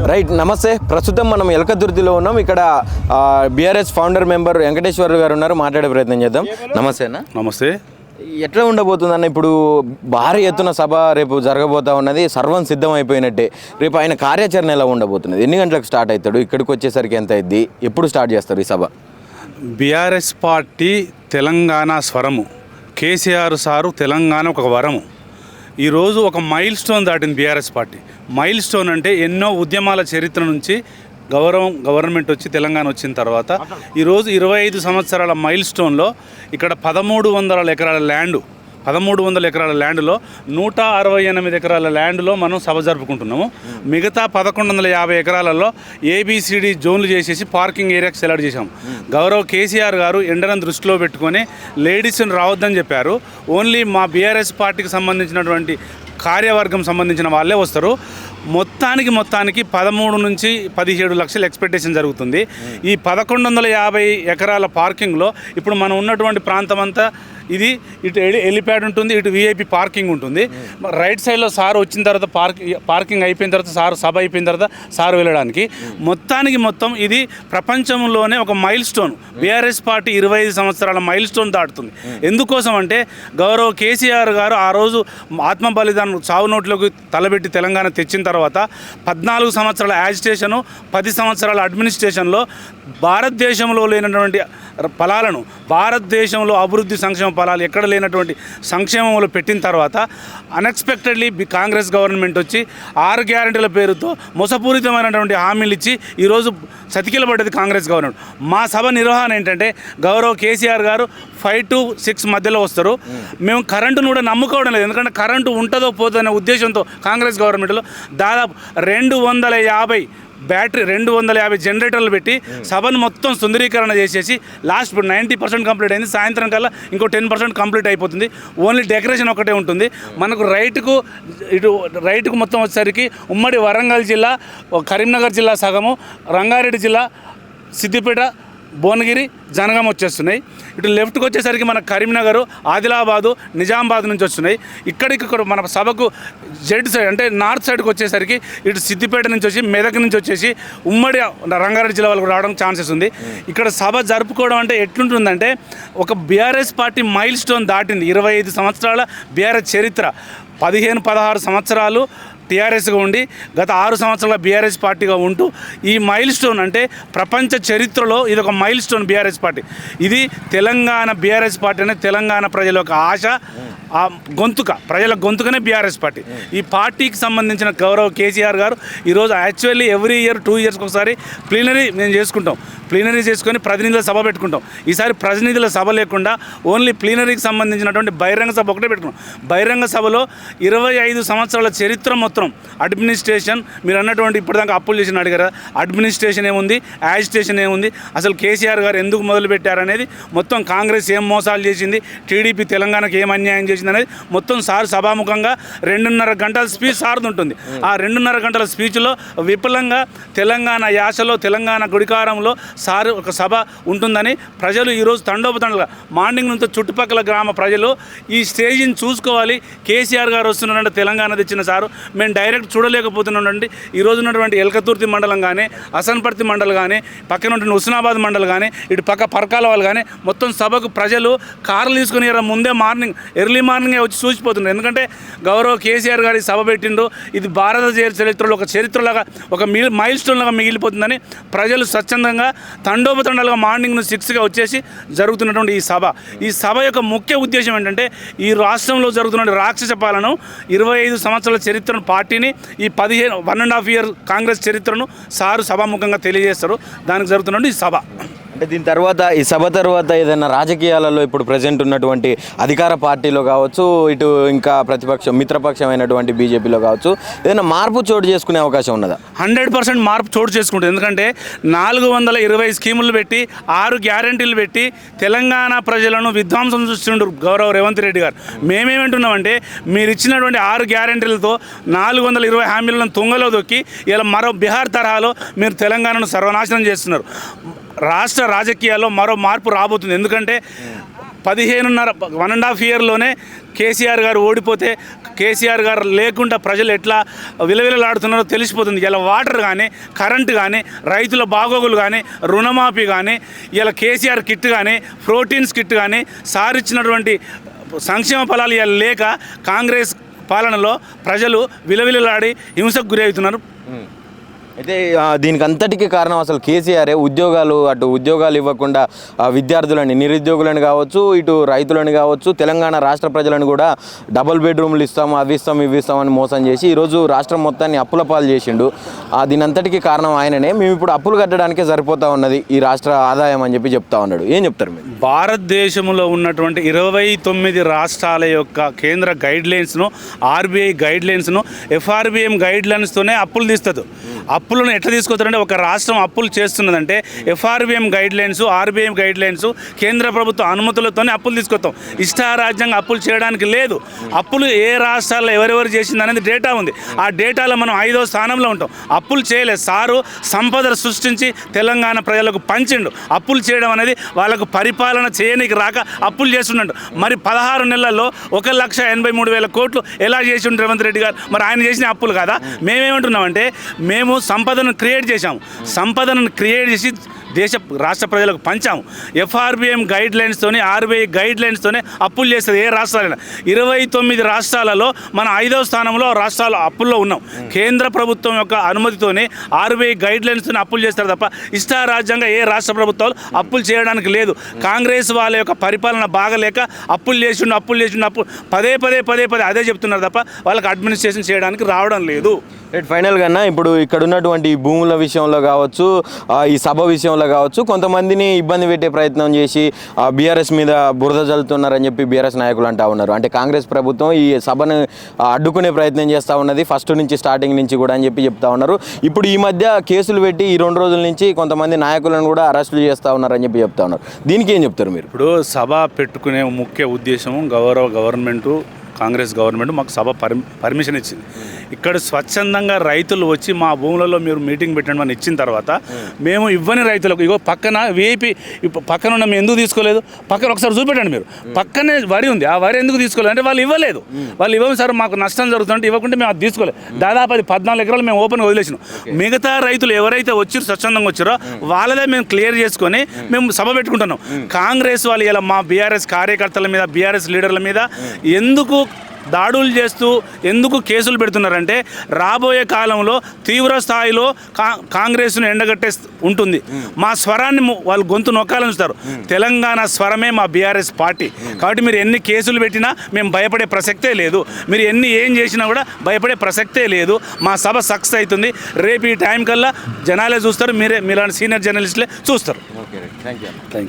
Right, నమస్తే. ప్రస్తుతం మనం ఎలకతుర్తిలో ఉన్నాం. ఇక్కడ బీఆర్ఎస్ ఫౌండర్ మెంబర్ వెంకటేశ్వర్ గారు ఉన్నారు, మాట్లాడే ప్రయత్నం చేద్దాం. నమస్తే అన్న. నమస్తే. ఎట్లా ఉండబోతుందన్న? ఇప్పుడు భారీ ఎత్తున సభ రేపు జరగబోతా ఉన్నది, సర్వం సిద్ధం అయిపోయినట్టే. రేపు ఆయన కార్యాచరణ ఎలా ఉండబోతున్నది? ఎన్ని గంటలకు స్టార్ట్ అవుతాడు? ఇక్కడికి వచ్చేసరికి ఎంత అయింది? ఎప్పుడు స్టార్ట్ చేస్తారు ఈ సభ? బీఆర్ఎస్ పార్టీ తెలంగాణ స్వరము, కేసీఆర్ సారు తెలంగాణ ఒక వరము. ఈరోజు ఒక మైల్ స్టోన్ దాటింది బీఆర్ఎస్ పార్టీ. మైల్ స్టోన్ అంటే ఎన్నో ఉద్యమాల చరిత్ర నుంచి గవర్నమెంట్ వచ్చి తెలంగాణ వచ్చిన తర్వాత ఈరోజు 25 సంవత్సరాల మైల్ స్టోన్లో ఇక్కడ 1300 ఎకరాల ల్యాండు, 1300 ఎకరాల ల్యాండ్లో 168 ఎకరాల ల్యాండ్లో మనం సభ జరుపుకుంటున్నాము. మిగతా 1150 ఎకరాలలో ఏబిసిడి జోన్లు చేసేసి పార్కింగ్ ఏరియాకి సెలెక్ట్ చేశాము. గౌరవ్ కేసీఆర్ గారు ఎండలను దృష్టిలో పెట్టుకొని లేడీస్ని రావద్దని చెప్పారు. ఓన్లీ మా బీఆర్ఎస్ పార్టీకి సంబంధించినటువంటి కార్యవర్గం సంబంధించిన వాళ్ళే వస్తారు. మొత్తానికి 13 నుంచి 17 లక్షల ఎక్స్పెక్టేషన్ జరుగుతుంది. ఈ 1150 ఎకరాల పార్కింగ్లో ఇప్పుడు మనం ఉన్నటువంటి ప్రాంతం అంతా ఇది ఇటు హెలిప్యాడ్ ఉంటుంది, ఇటు విఐపి పార్కింగ్ ఉంటుంది. రైట్ సైడ్లో సార్ వచ్చిన తర్వాత పార్కింగ్ అయిపోయిన తర్వాత సభ అయిపోయిన తర్వాత సార్ వెళ్ళడానికి మొత్తం ఇది ప్రపంచంలోనే ఒక మైల్ స్టోన్. బీఆర్ఎస్ పార్టీ 25 సంవత్సరాల మైల్ స్టోన్ దాటుతుంది. ఎందుకోసం అంటే గౌరవ కేసీఆర్ గారు ఆ రోజు ఆత్మ బలిదానం చావు నోట్లోకి తలబెట్టి తెలంగాణ తెచ్చిన తర్వాత 14 సంవత్సరాల యాజిటేషను, 10 సంవత్సరాల అడ్మినిస్ట్రేషన్లో భారతదేశంలో లేనటువంటి ఫలాలను, భారతదేశంలో అభివృద్ధి సంక్షేమ ఫలాలు ఎక్కడ లేనటువంటి సంక్షేమంలో పెట్టిన తర్వాత అన్ఎక్స్పెక్టెడ్లీ కాంగ్రెస్ గవర్నమెంట్ వచ్చి 6 గ్యారెంటీల పేరుతో మోసపూరితమైనటువంటి హామీలు ఇచ్చి ఈరోజు సతికిలబడ్డది కాంగ్రెస్ గవర్నమెంట్. మా సభ నిర్వహణ ఏంటంటే గౌరవ్ కేసీఆర్ గారు 5 to 6 మధ్యలో వస్తారు. మేము కరెంటును కూడా నమ్ముకోవడం లేదు, ఎందుకంటే కరెంటు ఉంటుందో పోతుందనే ఉద్దేశంతో కాంగ్రెస్ గవర్నమెంట్లో దాదాపు 250 జనరేటర్లు పెట్టి సభను మొత్తం సుందరీకరణ చేసేసి లాస్ట్ 90% కంప్లీట్ అయింది. సాయంత్రం కల్లా ఇంకో 10% కంప్లీట్ అయిపోతుంది. ఓన్లీ డెకరేషన్ ఒకటే ఉంటుంది. మనకు రైటుకు మొత్తం వచ్చేసరికి ఉమ్మడి వరంగల్ జిల్లా, కరీంనగర్ జిల్లా సగము, రంగారెడ్డి జిల్లా, సిద్దిపేట, భువనగిరి, జనగాం వచ్చేస్తున్నాయి. ఇటు లెఫ్ట్కి వచ్చేసరికి మన కరీంనగర్, ఆదిలాబాదు, నిజామాబాద్ నుంచి వస్తున్నాయి. ఇక్కడికి మన సభకు జెడ్ సైడ్ అంటే నార్త్ సైడ్కి వచ్చేసరికి ఇటు సిద్దిపేట నుంచి వచ్చి, మెదక్ నుంచి వచ్చేసి ఉమ్మడి రంగారెడ్డి జిల్లా వాళ్ళకు రావడం ఛాన్సెస్ ఉంది. ఇక్కడ సభ జరుపుకోవడం అంటే ఎట్లుంటుందంటే ఒక బీఆర్ఎస్ పార్టీ మైల్ స్టోన్ దాటింది. 25 సంవత్సరాల బీఆర్ఎస్ చరిత్ర, 15-16 సంవత్సరాలు టీఆర్ఎస్గా ఉండి గత 6 సంవత్సరాల బీఆర్ఎస్ పార్టీగా ఉంటూ ఈ మైల్ స్టోన్ అంటే ప్రపంచ చరిత్రలో ఇది ఒక మైల్ స్టోన్ బీఆర్ఎస్ పార్టీ. ఇది తెలంగాణ బీఆర్ఎస్ పార్టీ అనే తెలంగాణ ప్రజల యొక్క ఆశ, ఆ ప్రజల గొంతుకనే బీఆర్ఎస్ పార్టీ. ఈ పార్టీకి సంబంధించిన గౌరవ కేసీఆర్ గారు ఈరోజు యాక్చువల్లీ ఎవ్రీ ఇయర్ 2 ఇయర్స్కి ఒకసారి ప్లీనరీ మేము చేసుకుంటాం. ప్లీనరీ చేసుకొని ప్రతినిధుల సభ పెట్టుకుంటాం. ఈసారి ప్రతినిధుల సభ లేకుండా ఓన్లీ ప్లీనరీకి సంబంధించినటువంటి బహిరంగ సభ ఒకటే పెట్టుకున్నాం. బహిరంగ సభలో 25 సంవత్సరాల చరిత్ర మొత్తం అడ్మినిస్ట్రేషన్, మీరు అన్నటువంటి ఇప్పటిదాకా అప్పులు చేసిన అడిగారు, అడ్మినిస్ట్రేషన్ ఏముంది, యాజిటేషన్ ఏముంది, అసలు కేసీఆర్ గారు ఎందుకు మొదలుపెట్టారనేది మొత్తం, కాంగ్రెస్ ఏం మోసాలు చేసింది, టీడీపీ తెలంగాణకు ఏం అన్యాయం చేసింది అనేది మొత్తం సార్ సభాముఖంగా 2.5 గంటల స్పీచ్ సార్ది ఉంటుంది. ఆ 2.5 గంటల స్పీచ్లో విపులంగా తెలంగాణ యాసలో, తెలంగాణ గుడికారంలో సార్ ఒక సభ ఉంటుందని ప్రజలు ఈరోజు తండోపతండలుగా మార్నింగ్ నుంచి చుట్టుపక్కల గ్రామ ప్రజలు ఈ స్టేజ్ని చూసుకోవాలి. కేసీఆర్ గారు వస్తున్నారంటే తెలంగాణ తెచ్చిన సారు మేము డైరెక్ట్ చూడలేకపోతున్నాండి. ఈరోజు ఉన్నటువంటి ఎలకతుర్తి మండలం కానీ, అసన్పర్తి మండలం కానీ, పక్కన ఉన్న హుస్నాబాద్ మండలం కానీ, ఇటు పక్క పరకాల వాళ్ళు కానీ మొత్తం సభకు ప్రజలు కార్లు తీసుకుని ముందే ఎర్లీ మార్నింగే వచ్చి చూసిపోతున్నారు. ఎందుకంటే గౌరవ కేసీఆర్ గారి సభ పెట్టిండు, ఇది భారత చరిత్రలో ఒక చరిత్రలాగా, ఒక మైల్ స్టోన్లాగా మిగిలిపోతుందని ప్రజలు స్వచ్ఛందంగా తండోపతండాలుగా మార్నింగ్ 6గా వచ్చేసి జరుగుతున్నటువంటి ఈ సభ యొక్క ముఖ్య ఉద్దేశం ఏంటంటే ఈ రాష్ట్రంలో జరుగుతున్న రాక్షస పాలన 25 సంవత్సరాల చరిత్రను, పార్టీని, ఈ 1.5 ఇయర్ కాంగ్రెస్ చరిత్రను సారు సభాముఖంగా తెలియజేస్తారు. దానికి జరుగుతున్నటువంటి ఈ సభ. అంటే దీని తర్వాత, ఈ సభ తర్వాత ఏదైనా రాజకీయాలలో ఇప్పుడు ప్రజెంట్ ఉన్నటువంటి అధికార పార్టీలో కావచ్చు, ఇటు ఇంకా మిత్రపక్షమైనటువంటి బీజేపీలో కావచ్చు, ఏదైనా మార్పు చోటు చేసుకునే అవకాశం ఉన్నదా? 100% మార్పు చోటు చేసుకుంటుంది. ఎందుకంటే 420 స్కీములు పెట్టి, 6 గ్యారెంటీలు పెట్టి తెలంగాణ ప్రజలను విధ్వంసం చూస్తుండ్రు గౌరవ రేవంత్ రెడ్డి గారు. మేమేమంటున్నామంటే మీరు ఇచ్చినటువంటి 6 గ్యారెంటీలతో 420 హామీలను తుంగలో దొక్కి ఇలా మరో బీహార్ తరహాలో మీరు తెలంగాణను సర్వనాశనం చేస్తున్నారు. రాష్ట్ర రాజకీయాల్లో మరో మార్పు రాబోతుంది. ఎందుకంటే 1.5 ఇయర్లోనే కేసీఆర్ గారు ఓడిపోతే కేసీఆర్ గారు లేకుండా ప్రజలు ఎట్లా విలవిలలాడుతున్నారో తెలిసిపోతుంది. ఇలా వాటర్ కానీ, కరెంటు కానీ, రైతుల బాగోగులు కానీ, రుణమాఫీ కానీ, ఇలా కేసీఆర్ కిట్ కానీ, ప్రోటీన్స్ కిట్ కానీ, సార్ ఇచ్చినటువంటి సంక్షేమ ఫలాలు ఇలా లేక కాంగ్రెస్ పాలనలో ప్రజలు విలవిలలాడి హింసకు గురి అవుతున్నారు. అయితే దీనికి అంతటికీ కారణం అసలు కేసీఆరే. అటు ఉద్యోగాలు ఇవ్వకుండా విద్యార్థులని, నిరుద్యోగులను కావచ్చు, ఇటు రైతులను కావచ్చు, తెలంగాణ రాష్ట్ర ప్రజలను కూడా డబుల్ బెడ్రూమ్లు ఇస్తాము, అవి ఇస్తాం, ఇవి ఇస్తామని మోసం చేసి ఈరోజు రాష్ట్రం మొత్తాన్ని అప్పుల పాలు చేసిండు. దీని అంతటికీ కారణం ఆయననే. మేము ఇప్పుడు అప్పులు కట్టడానికే సరిపోతా ఉన్నది ఈ రాష్ట్ర ఆదాయం అని చెప్తా ఉన్నాడు. ఏం చెప్తారు మీరు? భారతదేశంలో ఉన్నటువంటి 29 రాష్ట్రాల యొక్క కేంద్ర గైడ్లైన్స్ను, ఆర్బీఐ గైడ్లైన్స్ను, ఎఫ్ఆర్బిఎం గైడ్లైన్స్తోనే అప్పులు తీస్తుంది. అప్పులను ఎట్లా తీసుకొస్తారంటే, ఒక రాష్ట్రం అప్పులు చేస్తున్నదంటే ఎఫ్ఆర్బిఎం గైడ్లైన్స్, ఆర్బీఐ గైడ్లైన్స్, కేంద్ర ప్రభుత్వ అనుమతులతోనే అప్పులు తీసుకొస్తాం. ఇష్టారాజ్యంగా అప్పులు చేయడానికి లేదు. అప్పులు ఏ రాష్ట్రాల్లో ఎవరెవరు చేసింది అనేది డేటా ఉంది. ఆ డేటాలో మనం 5వ స్థానంలో ఉంటాం. అప్పులు చేయలేదు. సారు సంపద సృష్టించి తెలంగాణ ప్రజలకు పంచిండు. అప్పులు చేయడం అనేది వాళ్ళకు పరిపాలన చేయనికి రాక అప్పులు చేస్తున్నాడు. మరి 16 నెలల్లో 1,83,000 కోట్లు ఎలా చేసి రేవంత్ రెడ్డి గారు? మరి ఆయన చేసిన అప్పులు కదా. మేమేమంటున్నామంటే, మేము సంపదను క్రియేట్ చేశాము. సంపదను క్రియేట్ చేసి రాష్ట్ర ప్రజలకు పంచాము. ఎఫ్ఆర్బిఎం గైడ్లైన్స్తోనే, ఆర్బీఐ గైడ్లైన్స్తోనే అప్పులు చేస్తుంది ఏ రాష్ట్రాలైనా. 29 రాష్ట్రాలలో మన 5వ స్థానంలో రాష్ట్రాలు అప్పుల్లో ఉన్నాం. కేంద్ర ప్రభుత్వం యొక్క అనుమతితోనే, ఆర్బీఐ గైడ్లైన్స్తోనే అప్పులు చేస్తారు తప్ప ఇష్టారాజ్యంగా ఏ రాష్ట్ర ప్రభుత్వాలు అప్పులు చేయడానికి లేదు. కాంగ్రెస్ వాళ్ళ యొక్క పరిపాలన బాగలేక అప్పులు చేసిండు పదే అదే చెప్తున్నారు తప్ప వాళ్ళకి అడ్మినిస్ట్రేషన్ చేయడానికి రావడం లేదు. ఫైనల్గా ఇప్పుడు ఇక్కడ ఉన్నటువంటి భూముల విషయంలో కావచ్చు, ఈ సభ విషయంలో కావచ్చు, కొంతమందిని ఇబ్బంది పెట్టే ప్రయత్నం చేసి బీఆర్ఎస్ మీద బురద జల్లుతున్నారని చెప్పి బీఆర్ఎస్ నాయకులు అంటూ ఉన్నారు. అంటే కాంగ్రెస్ ప్రభుత్వం ఈ సభను అడ్డుకునే ప్రయత్నం చేస్తూ ఉన్నది ఫస్ట్ నుంచి, స్టార్టింగ్ నుంచి కూడా అని చెప్తా ఉన్నారు. ఇప్పుడు ఈ మధ్య కేసులు పెట్టి ఈ 2 రోజుల నుంచి కొంతమంది నాయకులను కూడా అరెస్టులు చేస్తూ ఉన్నారని చెప్తా ఉన్నారు. దీనికి ఏం చెప్తారు మీరు? ఇప్పుడు సభ పెట్టుకునే ముఖ్య ఉద్దేశం గవర్నమెంటు, కాంగ్రెస్ గవర్నమెంట్ మాకు సభ పర్మిషన్ ఇచ్చింది. ఇక్కడ స్వచ్ఛందంగా రైతులు వచ్చి మా భూములలో మీరు మీటింగ్ పెట్టండి అని ఇచ్చిన తర్వాత మేము ఇవ్వని రైతులకు, ఇగో పక్కన వీఐపీ పక్కన ఉన్న మేము ఎందుకు తీసుకోలేదు, పక్కన ఒకసారి చూపెట్టండి మీరు, పక్కనే వరి ఉంది, ఆ వరి ఎందుకు తీసుకోలేదు అంటే వాళ్ళు ఇవ్వలేదు. వాళ్ళు ఇవ్వము సార్ మాకు నష్టం జరుగుతుందంటే ఇవ్వకుంటే మేము అది తీసుకోలేదు. దాదాపు 14 ఎకరాలు మేము ఓపెన్గా వదిలేసినాం. మిగతా రైతులు ఎవరైతే వచ్చారో, స్వచ్ఛందంగా వచ్చారో వాళ్ళదే మేము క్లియర్ చేసుకొని మేము సభ పెట్టుకుంటున్నాం. కాంగ్రెస్ వాళ్ళు ఇలా మా బీఆర్ఎస్ కార్యకర్తల మీద, బీఆర్ఎస్ లీడర్ల మీద ఎందుకు దాడులు చేస్తూ ఎందుకు కేసులు పెడుతున్నారంటే, రాబోయే కాలంలో తీవ్ర స్థాయిలో కాంగ్రెస్ను ఎండగట్టే ఉంటుంది. మా స్వరాన్ని వాళ్ళు గొంతు నొక్కాలంటారు. తెలంగాణ స్వరమే మా బీఆర్ఎస్ పార్టీ. కాబట్టి మీరు ఎన్ని కేసులు పెట్టినా మేము భయపడే ప్రసక్తే లేదు. మీరు ఏం చేసినా కూడా భయపడే ప్రసక్తే లేదు. మా సభ సక్సెస్ అవుతుంది. రేపు ఈ టైం కల్లా జనాలే చూస్తారు, మీలాంటి సీనియర్ జర్నలిస్టులే చూస్తారు. Thank you.